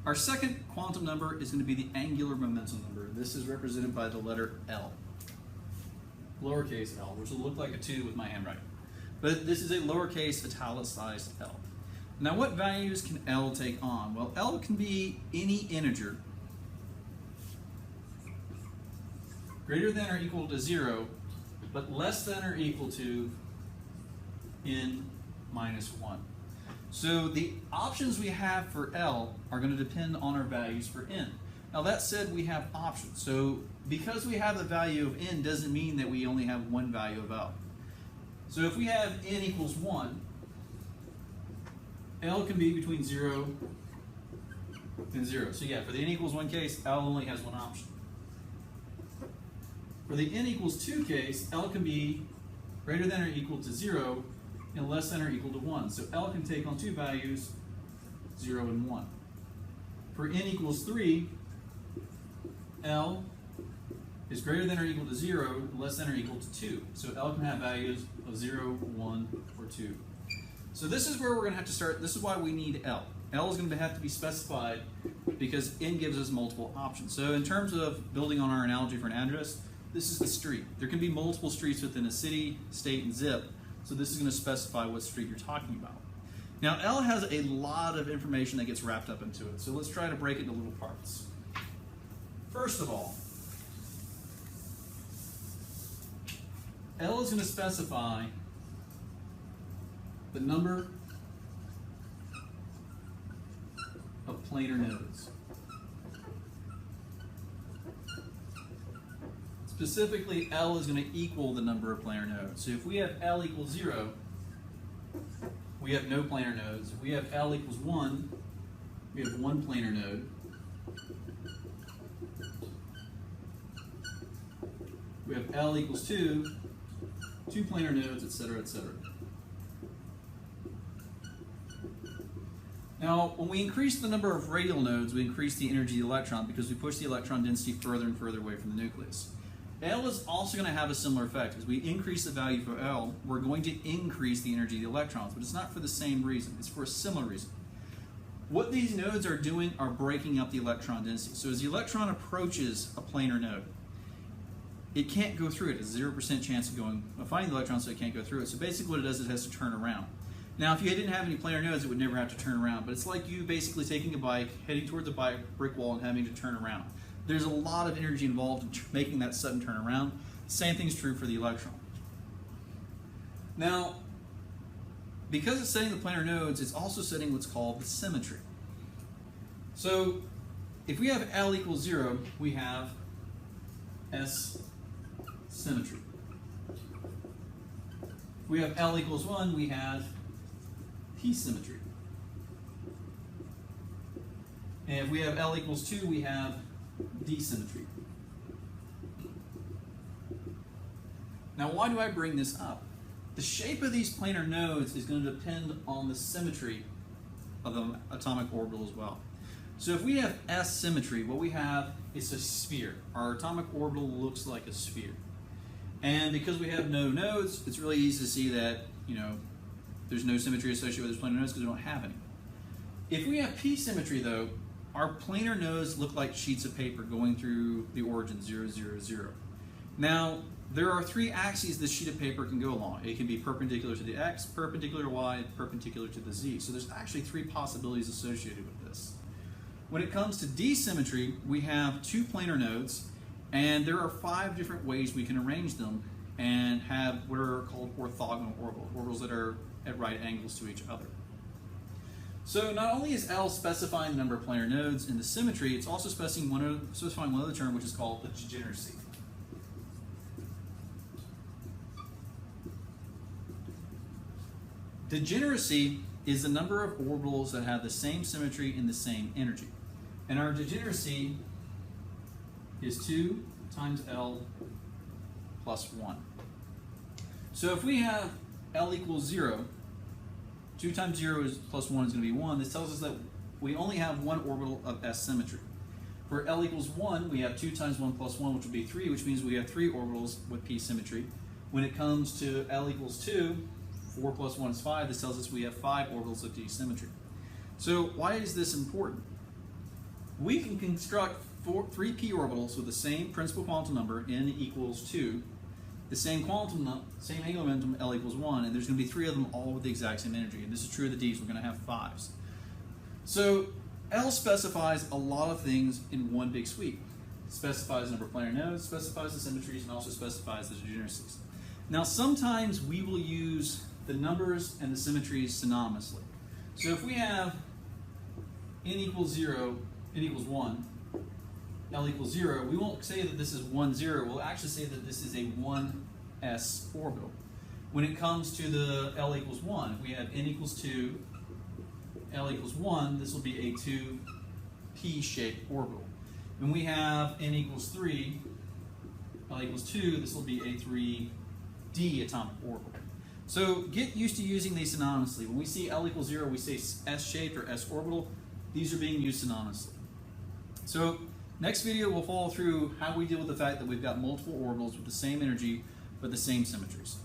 Our second quantum number is going to be the angular momentum number. This is represented by the letter L, lowercase l, which will look like a 2 with my handwriting. But this is a lowercase italicized L. Now what values can L take on? Well, L can be any integer greater than or equal to 0, but less than or equal to n minus 1. So the options we have for L are going to depend on our values for n. Now that said, we have options. So because we have the value of n doesn't mean that we only have one value of L. So if we have n equals 1, L can be between 0 and 0. So yeah, for the n equals 1 case, L only has one option. For the n equals 2 case, L can be greater than or equal to 0 and less than or equal to 1. So L can take on two values, 0 and 1. For n equals 3, L is greater than or equal to 0, less than or equal to 2. So L can have values of 0, 1, or 2. So this is where we're going to have to start. This is why we need L. L is going to have to be specified because n gives us multiple options. So in terms of building on our analogy for an address, this is the street. There can be multiple streets within a city, state, and zip. So this is going to specify what street you're talking about. Now L has a lot of information that gets wrapped up into it. So let's try to break it into little parts. First of all, L is going to specify the number of planar nodes. Specifically, L is going to equal the number of planar nodes. So if we have L equals 0, we have no planar nodes. If we have L equals 1, we have one planar node. We have L equals 2, two planar nodes, etc., etc. Now, when we increase the number of radial nodes, we increase the energy of the electron because we push the electron density further and further away from the nucleus. L is also going to have a similar effect. As we increase the value for L, we're going to increase the energy of the electrons, but it's not for the same reason. It's for a similar reason. What these nodes are doing are breaking up the electron density. So as the electron approaches a planar node, it can't go through it. It's a 0% chance of finding the electron, so it can't go through it. So basically what it does is it has to turn around. Now, if you didn't have any planar nodes, it would never have to turn around, but it's like you basically taking a bike, heading towards a brick wall, and having to turn around. There's a lot of energy involved in making that sudden turnaround. Same thing's true for the electron. Now, because it's setting the planar nodes, it's also setting what's called the symmetry. So, if we have L equals 0, we have S symmetry. If we have L equals 1, we have P symmetry. And if we have L equals 2, we have D symmetry. Now, why do I bring this up? The shape of these planar nodes is going to depend on the symmetry of the atomic orbital as well. So if we have S symmetry, what we have is a sphere. Our atomic orbital looks like a sphere. And because we have no nodes, it's really easy to see that, there's no symmetry associated with those planar nodes because we don't have any. If we have P symmetry, though, our planar nodes look like sheets of paper going through the origin 0, 0, 0. Now, there are three axes this sheet of paper can go along. It can be perpendicular to the X, perpendicular to Y, and perpendicular to the Z. So there's actually three possibilities associated with this. When it comes to D symmetry, we have two planar nodes, and there are 5 different ways we can arrange them and have what are called orthogonal orbitals, orbitals that are at right angles to each other. So not only is L specifying the number of planar nodes in the symmetry, it's also specifying one other term, which is called the degeneracy. Degeneracy is the number of orbitals that have the same symmetry and the same energy. And our degeneracy is 2 times L plus 1. So if we have L equals 0, 2 times 0 plus 1 is going to be 1. This tells us that we only have one orbital of S symmetry. For L equals 1, we have 2 times 1 plus 1, which will be 3, which means we have 3 orbitals with P symmetry. When it comes to L equals 2, 4 plus 1 is 5. This tells us we have 5 orbitals of D symmetry. So why is this important? we can construct three p orbitals with the same principal quantum number, n equals 2, the same angular momentum, L equals 1, and there's going to be 3 of them all with the exact same energy. And this is true of the Ds. We're going to have 5s. So L specifies a lot of things in one big sweep. It specifies the number of planar nodes, specifies the symmetries, and also specifies the degeneracies. Now sometimes we will use the numbers and the symmetries synonymously. So if we have n equals 0, n equals 1, L equals 0, we won't say that this is 1, 0. We'll actually say that this is a 1s orbital. When it comes to the L equals 1, if we have n equals 2, L equals 1, this will be a 2p-shaped orbital. When we have n equals 3, L equals 2, this will be a 3d atomic orbital. So get used to using these synonymously. When we see L equals 0, we say s-shaped or s orbital. These are being used synonymously. So next video, we'll follow through how we deal with the fact that we've got multiple orbitals with the same energy but the same symmetries.